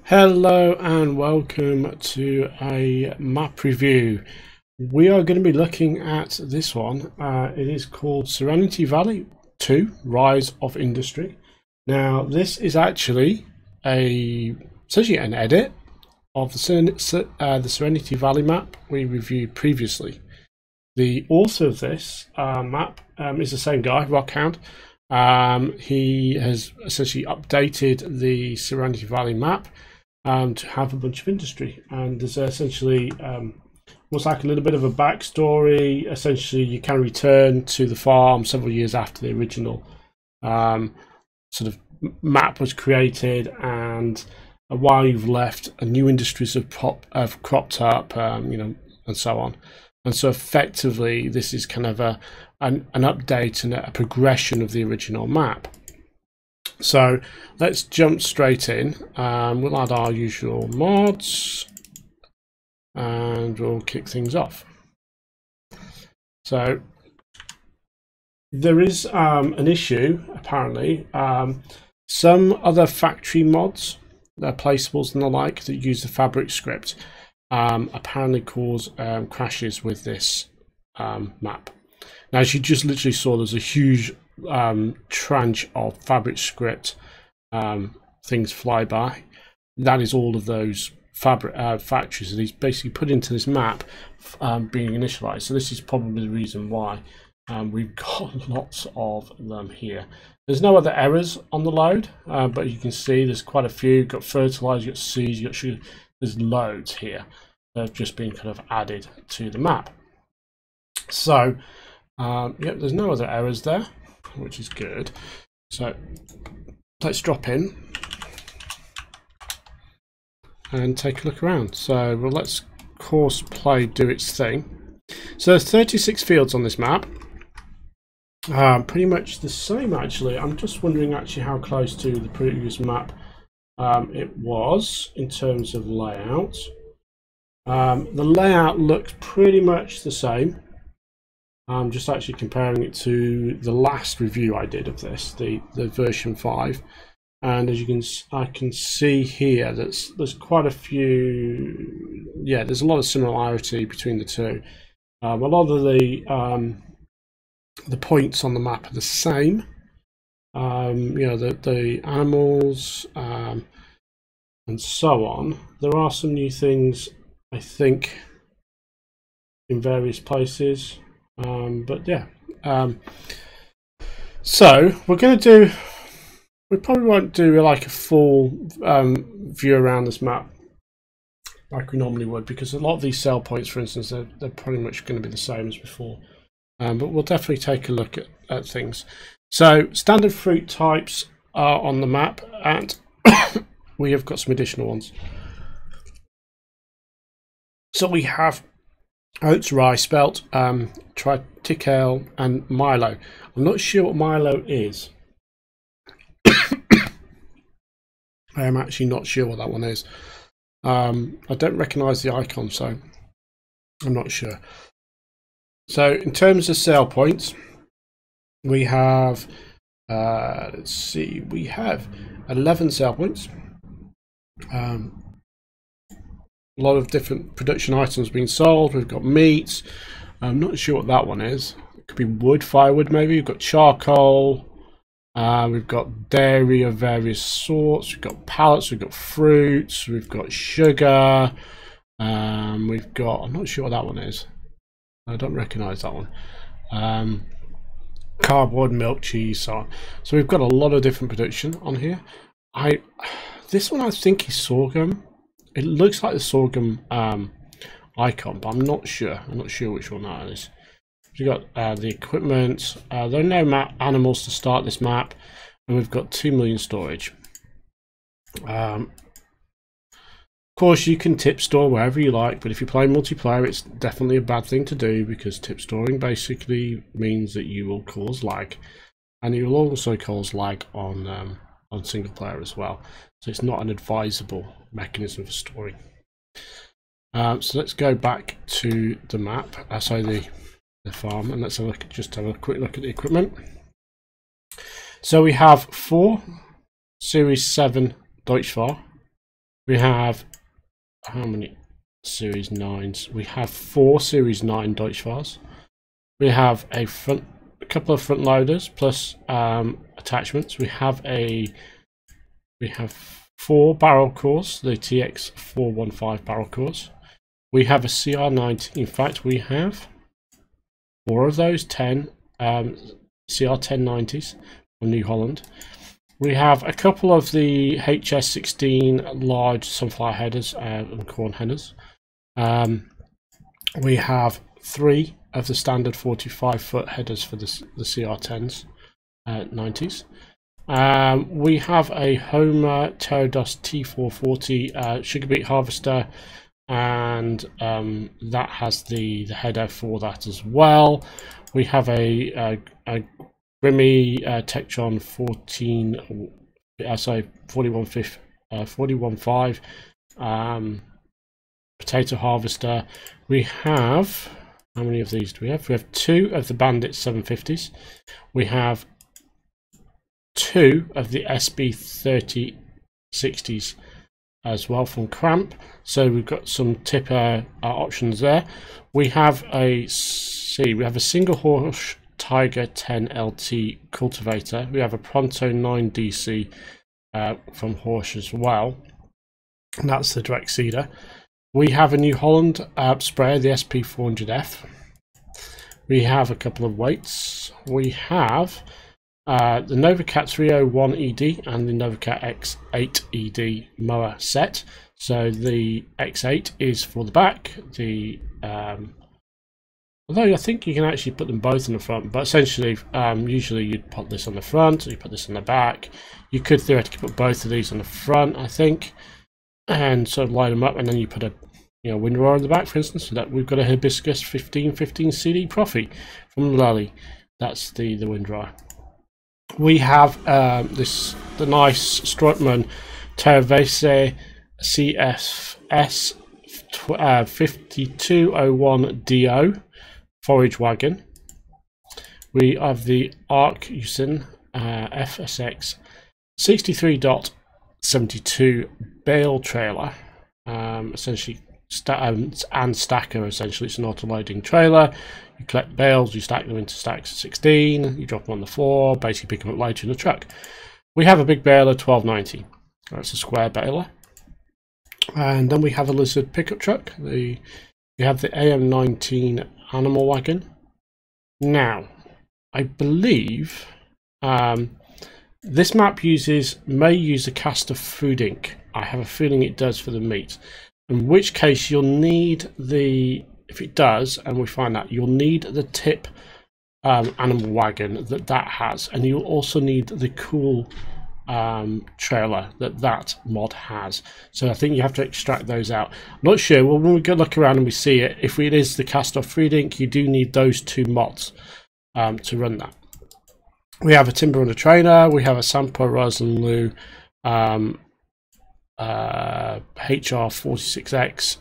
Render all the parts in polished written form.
Hello and welcome to a map review. We are going to be looking at this one. It is called Serenity Valley II, Rise of Industry. Now this is actually essentially an edit of the Serenity Valley map we reviewed previously. The author of this map is the same guy, Rockhound. He has essentially updated the Serenity Valley map to have a bunch of industry, and there's essentially almost like a little bit of a backstory. Essentially, you can return to the farm several years after the original sort of map was created, and while you've left, new industries have cropped up, and so on. And so effectively, this is kind of an update and a progression of the original map. So let's jump straight in. We'll add our usual mods and we'll kick things off. So there is an issue, apparently. Some other factory mods, placeables and the like, that use the FABRIK script apparently cause crashes with this map. Now, as you just literally saw, there's a huge tranche of FABRIK script things fly by. That is all of those factories that he's basically put into this map being initialized. So this is probably the reason why we've got lots of them here. There's no other errors on the load, but you can see there's quite a few. You've got fertilizer, you've got seeds, you've got sugar. There's loads here that have just been kind of added to the map. So yep, there's no other errors there, which is good. So let's drop in and take a look around. So well, let's course play do its thing. So there's 36 fields on this map. Pretty much the same, actually. I'm just wondering actually how close to the previous map it was in terms of layout. The layout looks pretty much the same. I'm just actually comparing it to the last review I did of this, the version 5, and as I can see here that there's quite a few. Yeah, there's a lot of similarity between the two. A lot of the points on the map are the same. The animals and so on. There are some new things, I think, in various places. But yeah, so we probably won't do like a full view around this map like we normally would, because a lot of these sell points, for instance, they're pretty much going to be the same as before. But we'll definitely take a look at things. So standard fruit types are on the map, and we have got some additional ones. So we have oats, rye, spelt, triticale, and Milo. I'm not sure what Milo is. I am actually not sure what that one is. I don't recognise the icon, so I'm not sure. So in terms of sale points, we have let's see, we have 11 sale points. A lot of different production items being sold. We've got meat. I'm not sure what that one is. It could be wood, firewood maybe. We've got charcoal. We've got dairy of various sorts. We've got pallets. We've got fruits. We've got sugar. We've got, I'm not sure what that one is. I don't recognise that one. Cardboard, milk, cheese, so on. So we've got a lot of different production on here. This one I think is sorghum. It looks like the sorghum icon, but I'm not sure. I'm not sure which one that is. We've got the equipment. There are no animals to start this map, and we've got 2 million storage. Of course, you can tip store wherever you like, but if you play multiplayer, it's definitely a bad thing to do, because tip storing basically means that you will cause lag, and you will also cause lag on single player as well. So it's not an advisable mechanism for storing. So let's go back to the map, the farm, and let's just have a quick look at the equipment. So we have 4 Series 7 Deutschfahr, We have, how many Series 9s? We have 4 Series 9 Deutschfahrs. We have a couple of front loaders plus attachments. We have 4 barrel cores, the TX 415 barrel cores. We have a CR90. In fact, we have 4 of those 10 CR1090s from New Holland. We have a couple of the HS16 large sunflower headers and corn headers. We have 3 of the standard 45-foot headers for the CR10s 90s. We have a Homer Pterodos T440 sugar beet harvester, and that has the header for that as well. We have a Grimmy Tektron 41.5 potato harvester. We have, how many of these do we have? We have 2 of the Bandit 750s. We have 2 of the SB 3060s as well from Cramp. So we've got some tipper options there. We have a single horse Tiger 10 LT cultivator. We have a Pronto 9 DC from Horsch as well, and that's the direct seeder. We have a New Holland sprayer, the SP 400F. We have a couple of weights. We have the Novacat 301 ED and the Novacat X8 ED mower set. So the X8 is for the back. Although I think you can actually put them both in the front, but essentially, usually you'd put this on the front, or you put this on the back. You could theoretically put both of these on the front, I think, and sort of line them up, and then you put a windrower on the back, for instance. So that we've got a Hibiscus 1515 CD Profi from Lally. That's the windrower. We have the nice Stroutmann Terravese CFS 5201 DO forage wagon. We have the Arcusin FSX 63.72 bale trailer, essentially and stacker. Essentially, it's an auto-loading trailer. You collect bales, you stack them into stacks of 16, you drop them on the floor, basically pick them up later in the truck. We have a big baler 1290. That's a square baler. And then we have a Lizard pickup truck. We have the AM19 animal wagon. Now, I believe this map may use a Castor food ink. I have a feeling it does for the meat. In which case you'll need if it does, and we find that, you'll need the tip animal wagon that has, and you'll also need the cool trailer that mod has. So I think you have to extract those out. I'm not sure. Well, when we go look around and we see it, if it is the Castor food ink, you do need those 2 mods to run that. We have a Timber Runner trainer. We have a Sampo Rosenlu HR46X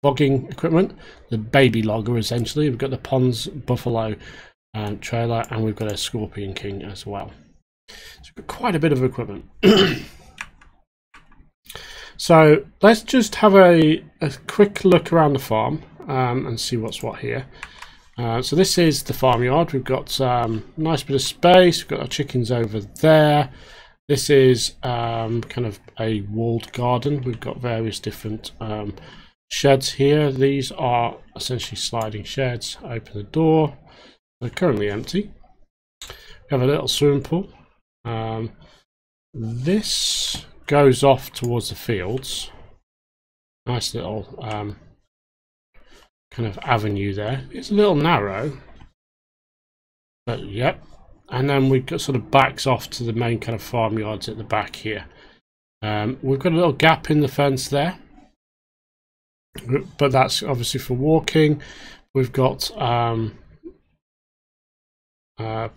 logging equipment, the baby logger essentially. We've got the Pons Buffalo trailer, and we've got a Scorpion King as well. So we've got quite a bit of equipment. So let's just have a quick look around the farm and see what's what here. So this is the farmyard. We've got a nice bit of space. We've got our chickens over there. This is kind of a walled garden. We've got various different sheds here. These are essentially sliding sheds. Open the door. They're currently empty. We have a little swimming pool. This goes off towards the fields. Nice little kind of avenue there. It's a little narrow, but yep. And then we've got sort of backs off to the main kind of farmyards at the back here. We've got a little gap in the fence there, but that's obviously for walking. We've got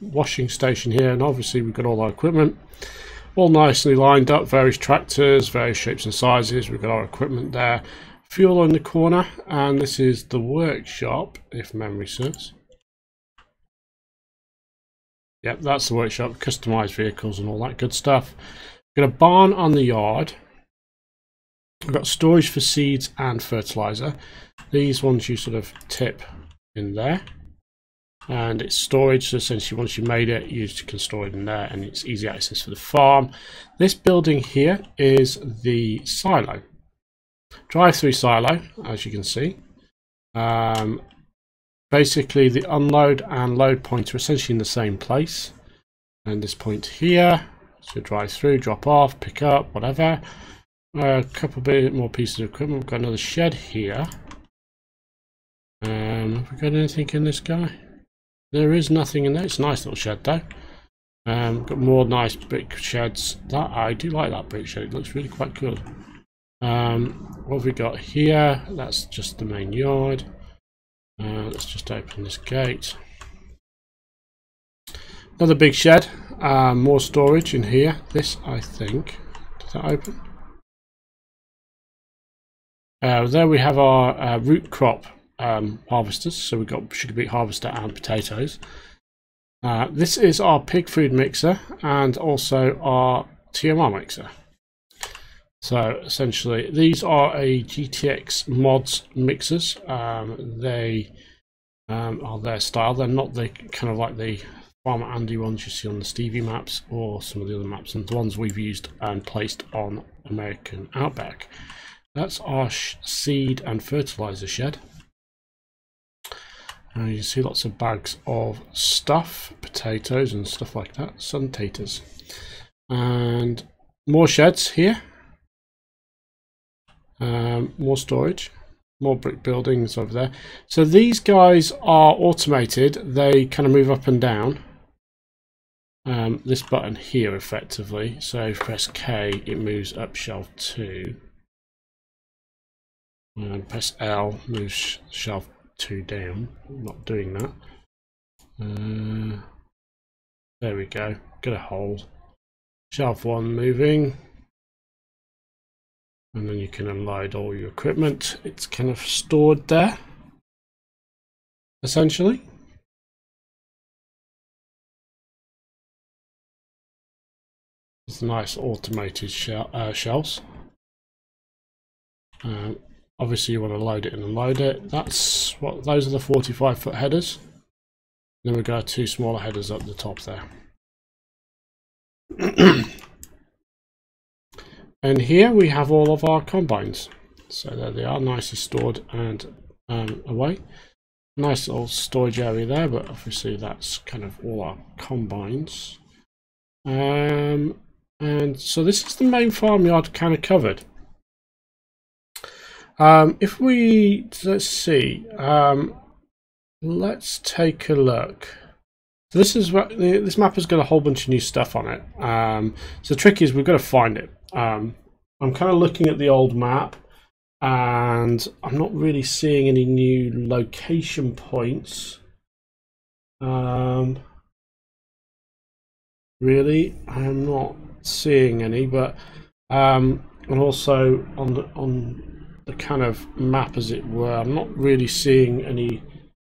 washing station here, and obviously we've got all our equipment all nicely lined up, various tractors, various shapes and sizes. We've got our equipment there, fuel in the corner, and this is the workshop, if memory serves. Yep, that's the workshop, customized vehicles and all that good stuff. We've got a barn on the yard, We've got storage for seeds and fertilizer. These ones you sort of tip in there, and it's storage, so essentially once you made it, you can store it in there, and it's easy access for the farm. This building here is the silo, drive-through silo, as you can see. Basically the unload and load points are essentially in the same place, and this point here, so drive through, drop off, pick up, whatever. A couple bit more pieces of equipment. We've got another shed here. Have we got anything in this guy? There is nothing in there. It's a nice little shed though. Got more nice brick sheds. That I do like that brick shed. It looks really quite good. What have we got here? That's just the main yard. Let's just open this gate. Another big shed. More storage in here. This, I think. Does that open? There we have our root crop harvesters. So we've got sugar beet harvester and potatoes. This is our pig food mixer and also our TMR mixer. So essentially these are a GTX mods mixers. They are their style. They're not the kind of like the Farmer Andy ones you see on the Stevie maps or some of the other maps, and the ones we've used and placed on American Outback. That's our seed and fertilizer shed. You see lots of bags of stuff, potatoes and stuff like that, sun taters. And more sheds here. More storage, more brick buildings over there. So these guys are automated. They kind of move up and down. This button here effectively. So if you press K, it moves up shelf 2. And press L, moves shelf 2 down. I'm not doing that. There we go. Get a hold. Shelf 1 moving. And then you can unload all your equipment. It's kind of stored there, essentially. It's nice automated shelves. Obviously you want to load it and unload it. Those are the 45-foot headers. Then we've got 2 smaller headers up the top there. And here we have all of our combines. So there they are, nicely stored and away. Nice little storage area there, but obviously that's kind of all our combines. And so this is the main farmyard kind of covered. If we, let's see, let's take a look. So this map has got a whole bunch of new stuff on it. So the trick is we've got to find it. I'm kind of looking at the old map and I'm not really seeing any new location points. Really, I'm not seeing any, but and also on the kind of map, as it were, I'm not really seeing any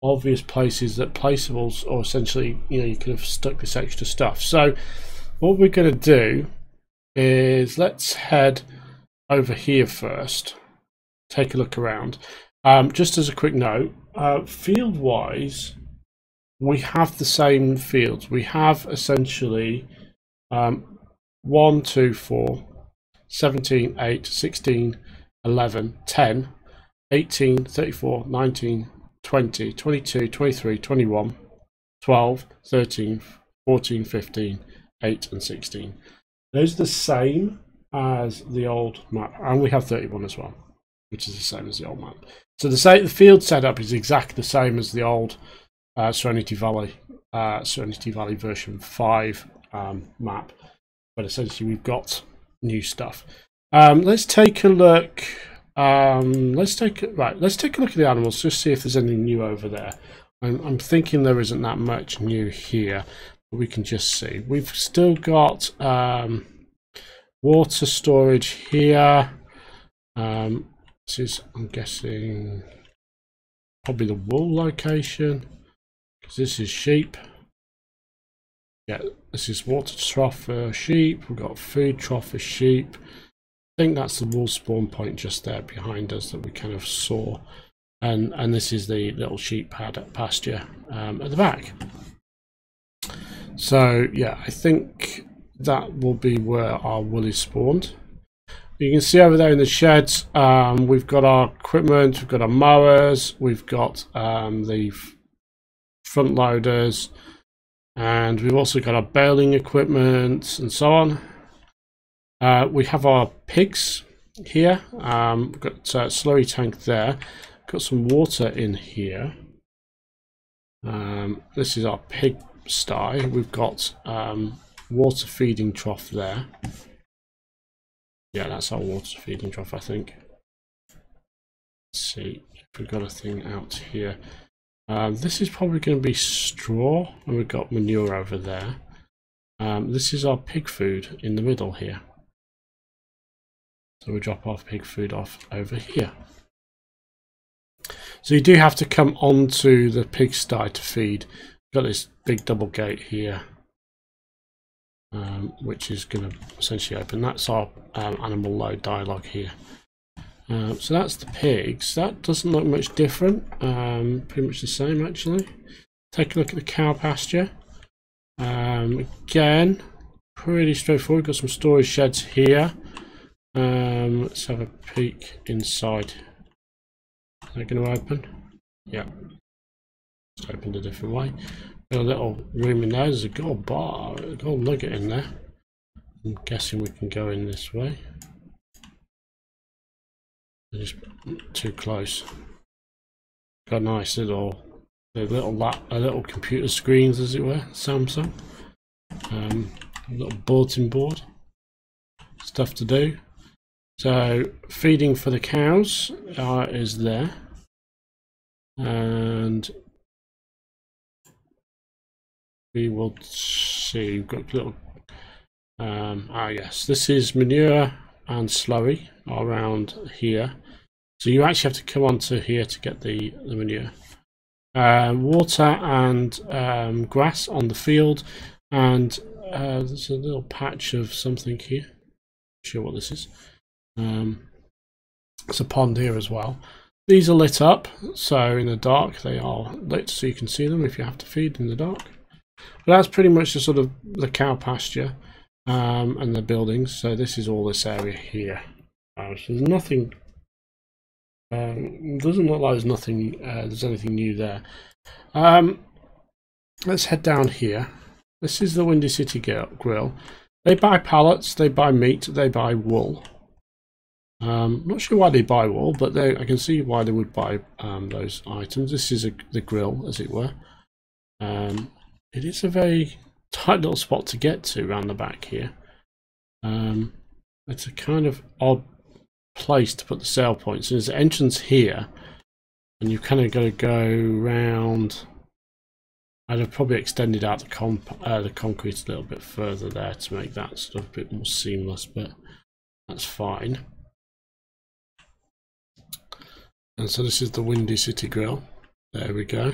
obvious places that placeables, or essentially, you know, you could have stuck this extra stuff. So what we're going to do is let's head over here first, take a look around. Just as a quick note, field wise we have the same fields. We have essentially 1, 2, 4, 17, 8, 16, 11, 10, 18, 34, 19, 20, 22, 23, 21, 12, 13, 14, 15, 8 and 16. Those are the same as the old map, and we have 31 as well, which is the same as the old map. So the field setup is exactly the same as the old Serenity Valley version 5 map, but essentially we've got new stuff. Let's take a look. Let's take a look at the animals, just see if there's anything new over there. I'm thinking there isn't that much new here, but we can just see. We've still got water storage here. This is, I'm guessing, probably the wool location, because this is sheep. Yeah, this is water trough for sheep. We've got food trough for sheep. think that's the wool spawn point just there behind us that we kind of saw, and this is the little sheep pad at pasture at the back. So yeah, I think that will be where our wool is spawned. You can see over there in the sheds, we've got our equipment, we've got our mowers, we've got the front loaders, and we've also got our baling equipment and so on. We have our pigs here. We've got a slurry tank there. Got some water in here. This is our pig sty. We've got water feeding trough there. Yeah, that's our water feeding trough, I think. Let's see if we've got a thing out here. This is probably going to be straw, and we've got manure over there. This is our pig food in the middle here. So we drop our pig food off over here. So you do have to come onto the pigsty to feed. Got this big double gate here, which is going to essentially open. That's our animal load dialogue here. So that's the pigs. That doesn't look much different. Pretty much the same actually. Take a look at the cow pasture. Again, pretty straightforward. Got some storage sheds here. Let's have a peek inside. Is that going to open? Yeah. It's opened a different way. Got a little room in there. There's a gold bar, a gold nugget in there. I'm guessing we can go in this way. Just too close. Got a nice little computer screens, as it were. Samsung. A little bulletin board. Stuff to do. So feeding for the cows is there, and we will see. We've got a little. Yes, this is manure and slurry around here. So you actually have to come onto here to get the manure. Water and grass on the field, and there's a little patch of something here. Not sure what this is. It's a pond here as well. These are lit up, so in the dark they are lit, so you can see them if you have to feed in the dark. But that's pretty much the sort of the cow pasture and the buildings. So this is all this area here. So there's nothing. Doesn't look like there's nothing. There's anything new there. Let's head down here. This is the Windy City Grill. They buy pallets. They buy meat. They buy wool. Not sure why they buy wool, but I can see why they would buy those items. This is the grill, as it were. It is a very tight little spot to get to around the back here. It's a kind of odd place to put the sale points. There's an entrance here, and you've kind of got to go round. I'd have probably extended out the concrete a little bit further there to make that sort of a bit more seamless, but that's fine. And so this is the Windy City Grill. There we go.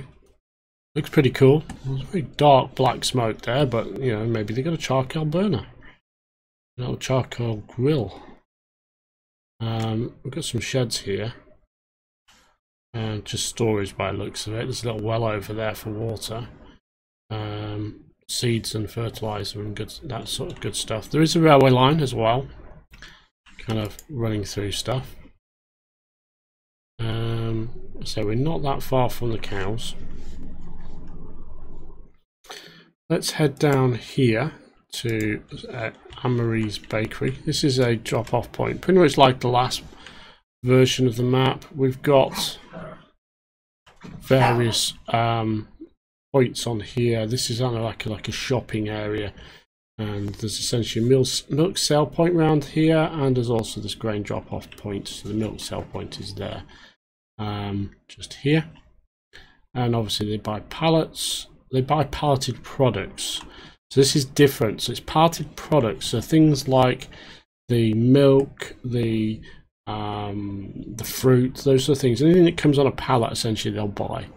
Looks pretty cool. There's a very dark black smoke there, but you know, maybe they got a charcoal burner. A little charcoal grill. We've got some sheds here. Just storage by the looks of it. There's a little well over there for water. Seeds and fertilizer and that sort of good stuff. There is a railway line as well, kind of running through stuff. So we're not that far from the cows. Let's head down here to Anne-Marie's Bakery. This is a drop-off point, pretty much like the last version of the map. We've got various points on here. This is on like a shopping area, and there's essentially a milk sale point around here, and there's also this grain drop-off point. So the milk sale point is there, just here. And obviously they buy pallets. They buy palleted products. So this is different. So it's palleted products. So things like the milk, the fruit, those sort of things. Anything that comes on a pallet, essentially, they'll buy.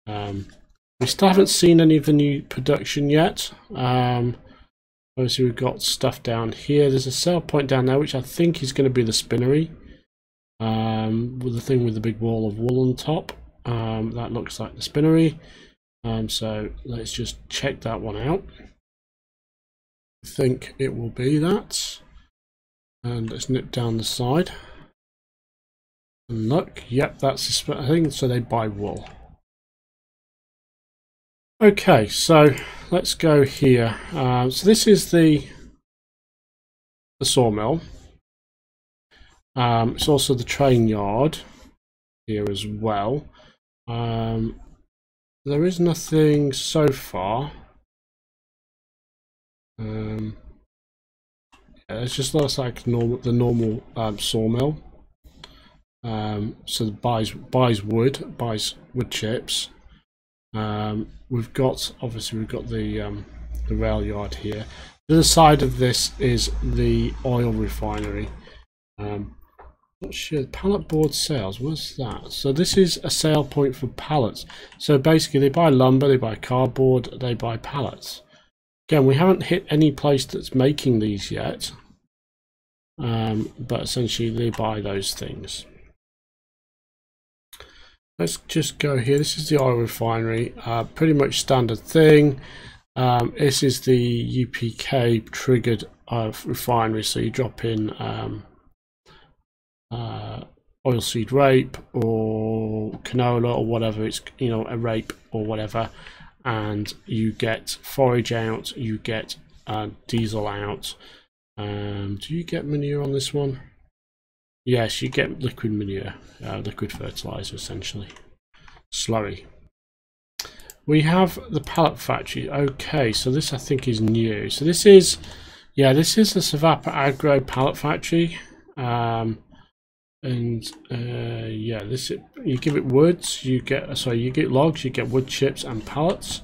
We still haven't seen any of the new production yet. Obviously we've got stuff down here. There's a sale point down there which I think is going to be the spinnery, with the thing with the big wall of wool on top. That looks like the spinnery. So let's just check that one out. I think it will be that. And let's nip down the side. And look, yep, that's the thing. So they buy wool. Okay, so let's go here. So this is the sawmill. It's also the train yard here as well. There is nothing so far. Yeah, it just looks like the normal sawmill. So it buys wood chips. We've got the rail yard here. The other side of this is the oil refinery. Not sure. Pallet board sales, what's that? So this is a sale point for pallets. So basically they buy lumber, they buy cardboard, they buy pallets. Again, we haven't hit any place that's making these yet, but essentially they buy those things. Let's just go here. This is the oil refinery, pretty much standard thing. This is the UPK triggered refinery, so you drop in oilseed rape or canola or whatever, it's, you know, a rape or whatever, and you get forage out, you get diesel out. Do you get manure on this one? Yes, you get liquid manure, liquid fertilizer essentially, slurry. We have the Pallet Factory. Okay, so this I think is new. So this is, yeah, this is the FABRIK Pallet Factory. Yeah, this you give it woods, you get logs, you get wood chips and pallets.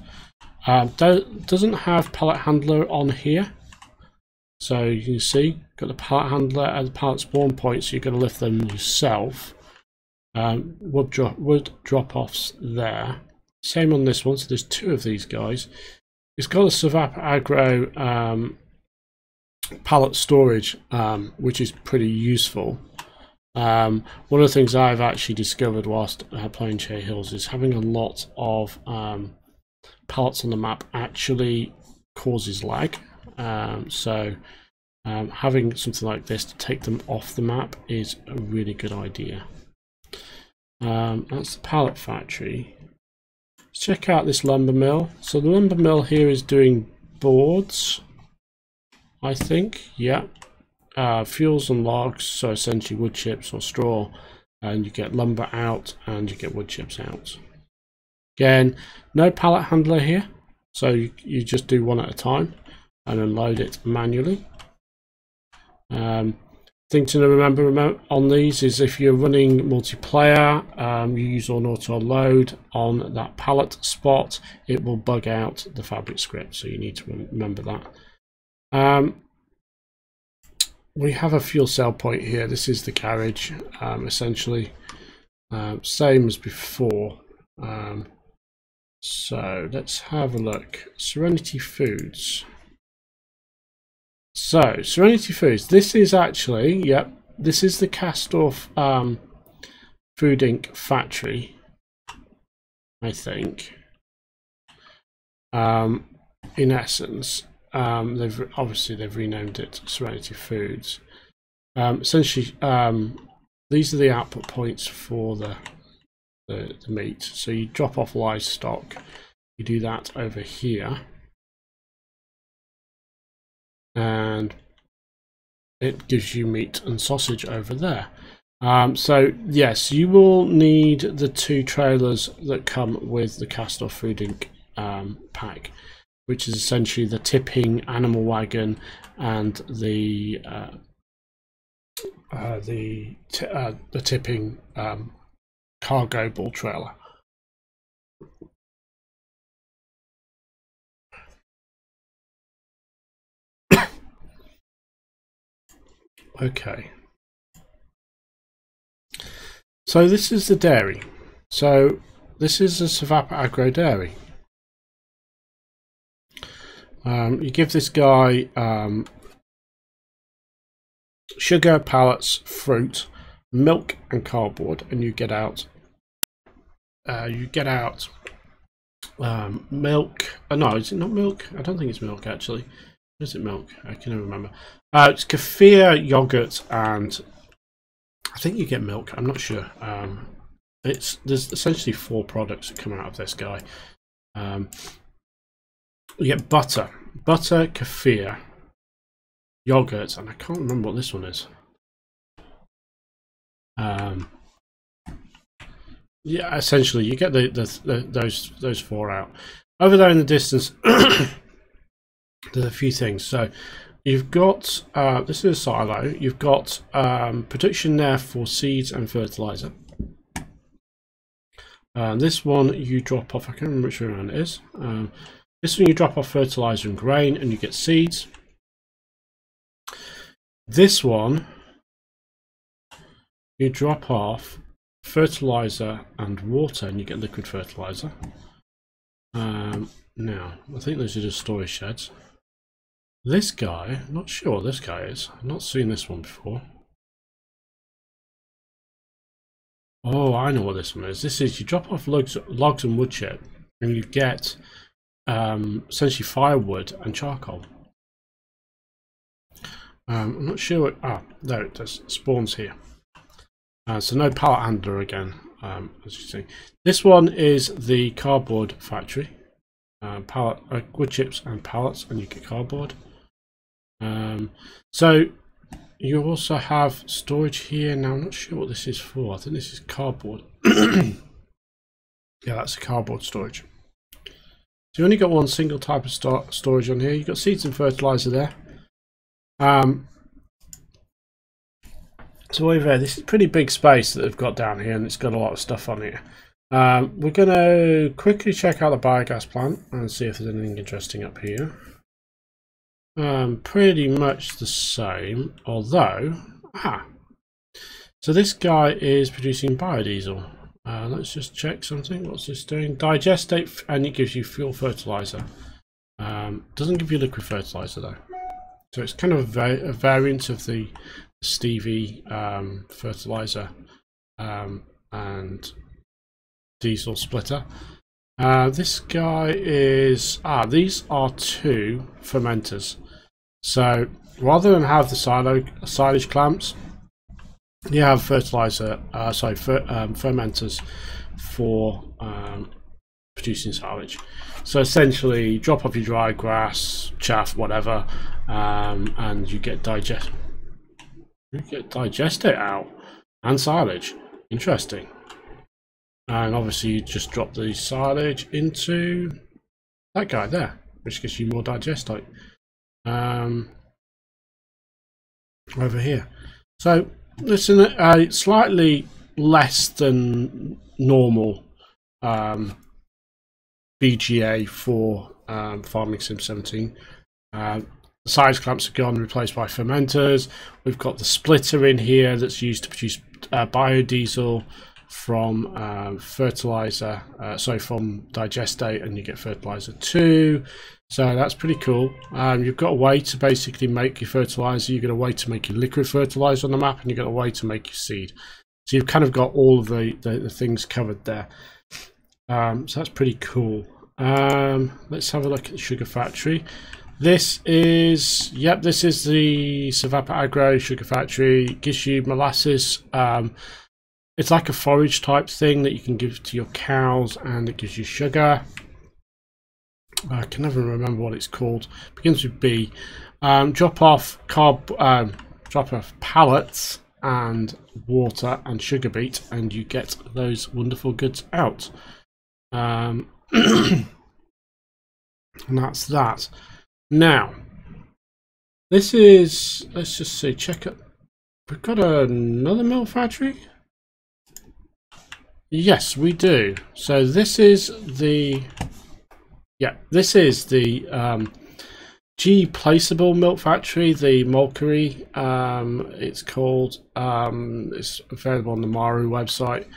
Doesn't have pallet handler on here, so you can see got the pallet handler and the pallet spawn point, so you're going to lift them yourself. Wood drop offs there. Same on this one, so there's two of these guys. It's got a FABRIK pallet storage, which is pretty useful. One of the things I've actually discovered whilst playing Cherry Hills is having a lot of pallets on the map actually causes lag. So having something like this to take them off the map is a really good idea. That's the Pallet Factory. Let's check out this lumber mill. So the lumber mill here is doing boards, I think. Yeah. Fuels and logs, so essentially wood chips or straw, and you get lumber out and you get wood chips out. Again, no pallet handler here, so you just do one at a time and unload it manually. Thing to remember on these is if you're running multiplayer, you use on auto load on that pallet spot, it will bug out the FABRIK script, so you need to remember that. We have a fuel cell point here. This is the garage, essentially same as before. So let's have a look. Serenity Foods. So Serenity Foods, this is actually, yep, this is the cast off food ink factory, I think. In essence, they've renamed it Serenity Foods. Essentially, these are the output points for the meat. So you drop off livestock, you do that over here, and it gives you meat and sausage over there. So yes, you will need the two trailers that come with the cast off food ink pack, which is essentially the tipping animal wagon and the tipping cargo bull trailer. Okay, so this is the dairy. So this is a FABRIK dairy. You give this guy sugar, pallets, fruit, milk, and cardboard, and you get out. Milk. No, is it not milk? I don't think it's milk actually. Is it milk? I can never remember. It's kefir, yogurt, and I think you get milk. I'm not sure. There's essentially 4 products that come out of this guy. You get butter, kefir, yogurt, and I can't remember what this one is. Yeah, essentially you get those 4 out. Over there in the distance, there's a few things. So you've got this is a silo. You've got production there for seeds and fertilizer. This one you drop off. I can't remember which one it is. This one you drop off fertilizer and grain, and you get seeds. This one you drop off fertilizer and water, and you get liquid fertilizer. Now I think those are just storage sheds. This guy, I'm not sure what this guy is. I've not seen this one before. Oh, I know what this one is. This is you drop off logs and wood chip, and you get essentially firewood and charcoal. I'm not sure what, there it does. It spawns here. So no pallet handler again, as you see. This one is the cardboard factory. Wood chips and pallets, and you get cardboard. So you also have storage here. Now I'm not sure what this is for. I think this is cardboard. Yeah, that's a cardboard storage. So you only got one single type of storage on here. You've got seeds and fertilizer there. So over there, this is a pretty big space that they've got down here, and it's got a lot of stuff on here. We're going to quickly check out the biogas plant and see if there's anything interesting up here. Pretty much the same, although so this guy is producing biodiesel. Let's just check something. What's this doing? Digestate, and it gives you fuel fertilizer. Doesn't give you liquid fertilizer though, so it's kind of a variant of the stevie fertilizer and diesel splitter. This guy is these are 2 fermenters. So rather than have the silage clamps, you have fertilizer fermenters for producing silage. So essentially drop off your dry grass, chaff, whatever, and you get digestate out and silage. Interesting. And obviously you just drop the silage into that guy there, which gives you more digestate over here. So this is a slightly less than normal BGA for Farming Sim 17. The size clamps are gone, replaced by fermenters. We've got the splitter in here that's used to produce biodiesel from fertilizer, from digestate, and you get fertilizer too. So that's pretty cool. You've got a way to basically make your fertilizer, you've got a way to make your liquid fertilizer on the map, and you've got a way to make your seed. So you've kind of got all of the things covered there. So that's pretty cool. Let's have a look at the sugar factory. This is the Savapa Agro sugar factory. It gives you molasses. It's like a forage type thing that you can give to your cows, and it gives you sugar. I can never remember what it's called. It begins with B. Drop off pallets and water and sugar beet, and you get those wonderful goods out. And that's that. Now, this is, let's just see, check it. We've got another milk factory. Yes, we do. So this is the G placeable milk factory, the Molkery. It's called. It's available on the Maru website.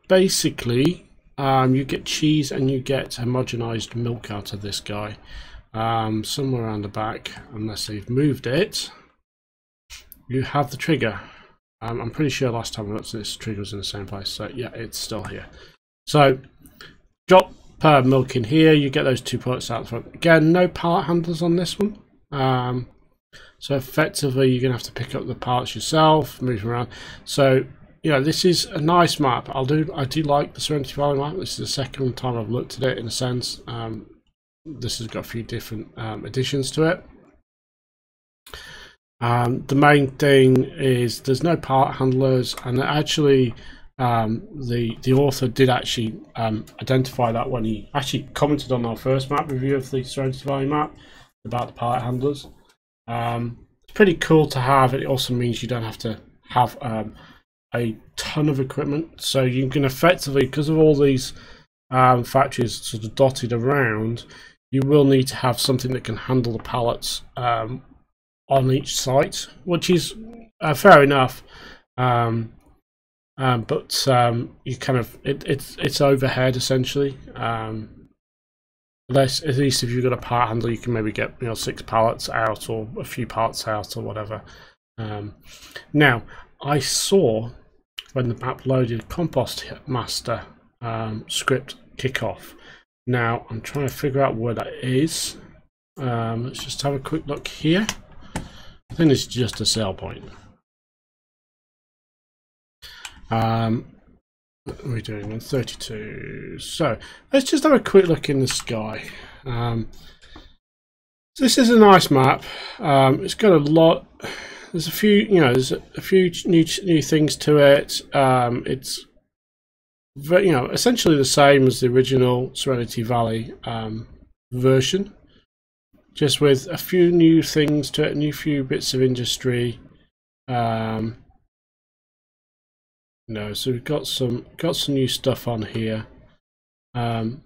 Basically, you get cheese and you get homogenized milk out of this guy. somewhere around the back, unless they've moved it, you have the trigger. I'm pretty sure last time I looked at this, trigger was in the same place. So yeah, it's still here. So drop milk in here, you get those 2 pellets out the front. Again, no pallet handlers on this one. So effectively you're going to have to pick up the parts yourself, move them around. So yeah, this is a nice map. I do like the Serenity Valley map. This is the second time I've looked at it in a sense. This has got a few different additions to it. The main thing is there's no part handlers, and actually the author did actually identify that when he actually commented on our first map review of the Serenity Valley map about the pallet handlers. It's pretty cool to have. It also means you don't have to have a ton of equipment, so you can effectively, because of all these factories sort of dotted around, you will need to have something that can handle the pallets on each site, which is fair enough. But you kind of it's overhead essentially. At least if you've got a part handler, you can maybe get 6 pallets out or a few parts out or whatever. Now I saw when the map loaded Compost Master script kickoff. Now I'm trying to figure out where that is. Let's just have a quick look here. I think it's just a sale point. What are we doing? 132. So let's just have a quick look in the sky. This is a nice map. It's got a lot. There's a few, there's a few new things to it. It's essentially the same as the original Serenity Valley version, just with a few new things to it, a few bits of industry. So we've got some new stuff on here. I'm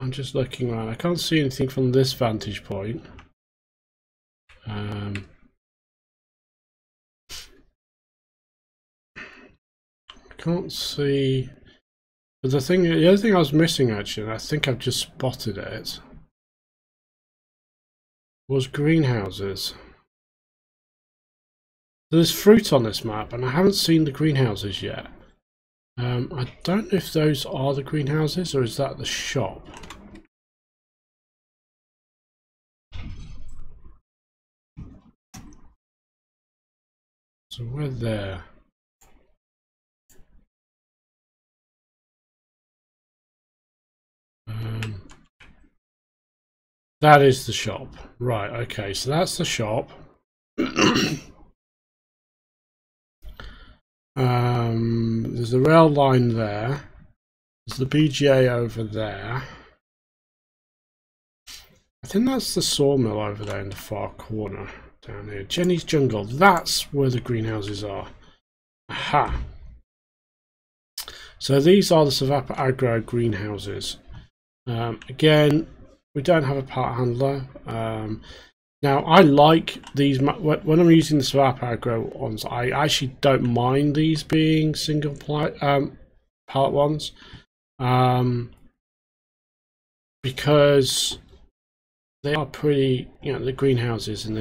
just looking around. I can't see anything from this vantage point. I can't see. But the other thing I was missing actually, and I think I've just spotted it, was greenhouses. There's fruit on this map, and I haven't seen the greenhouses yet. I don't know if those are the greenhouses, or is that the shop? So we're there. That is the shop. Right, okay, so that's the shop. There's the rail line there. There's the BGA over there. I think that's the sawmill over there in the far corner down here. Jenny's Jungle. That's where the greenhouses are. Aha. So these are the Savapa Agro greenhouses. Again, we don't have a part handler. Now I like these when I'm using the Savapa Agro ones. I actually don't mind these being single pallet ones, because they are pretty, the greenhouses, and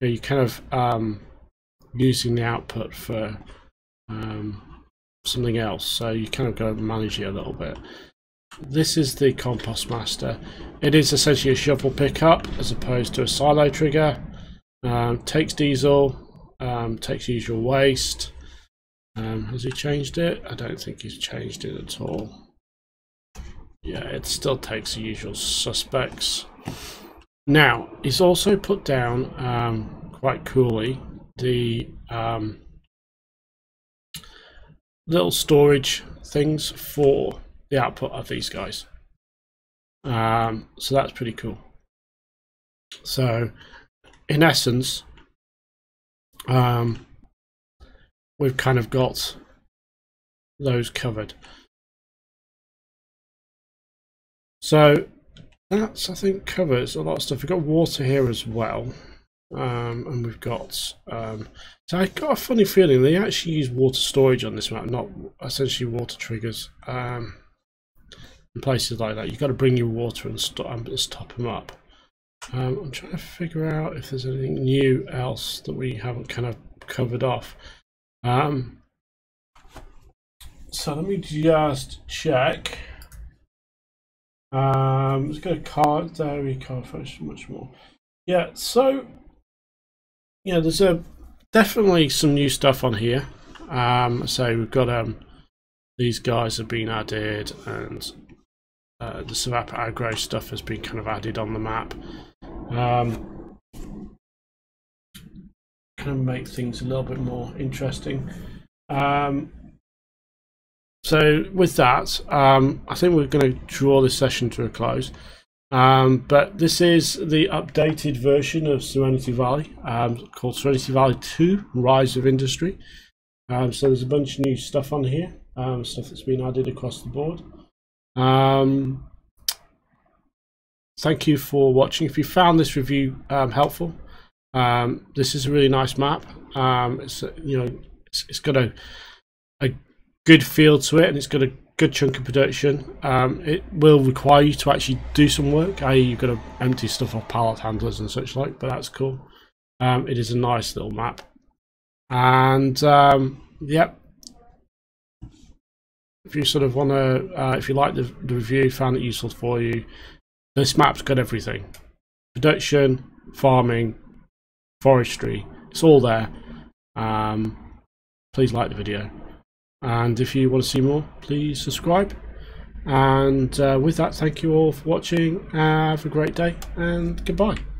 you kind of using the output for something else, so you kind of go manage it a little bit. This is the Compost Master. It is essentially a shovel pickup as opposed to a silo trigger. Takes diesel, takes usual waste. Has he changed it? I don't think he's changed it at all. Yeah, it still takes the usual suspects. Now, he's also put down, quite coolly, the little storage things for the output of these guys. So that's pretty cool. So in essence, we've kind of got those covered. So that's, I think, covers a lot of stuff. We've got water here as well, and we've got so I got a funny feeling they actually use water storage on this map, not essentially water triggers. In places like that, you've got to bring your water and stop them up. I'm trying to figure out if there's anything new else that we haven't kind of covered off. So let me just check. Let's go to car, dairy, car fresh, much more. Yeah, so yeah, there's definitely some new stuff on here. So we've got these guys have been added, and the Savap Agro stuff has been kind of added on the map. Kind of make things a little bit more interesting. So with that, I think we're going to draw this session to a close. But this is the updated version of Serenity Valley, called Serenity Valley II, Rise of Industry. So there's a bunch of new stuff on here, stuff that's been added across the board. Thank you for watching. If you found this review helpful, this is a really nice map. It's got a good feel to it, and it's got a good chunk of production. It will require you to actually do some work, i.e. you've got to empty stuff off pallet handlers and such like, but that's cool. It is a nice little map, and yep, if you sort of want to, if you like the review, found it useful for you, this map's got everything: production, farming, forestry, it's all there. Please like the video, and if you want to see more, please subscribe. And with that, thank you all for watching. Have a great day, and goodbye.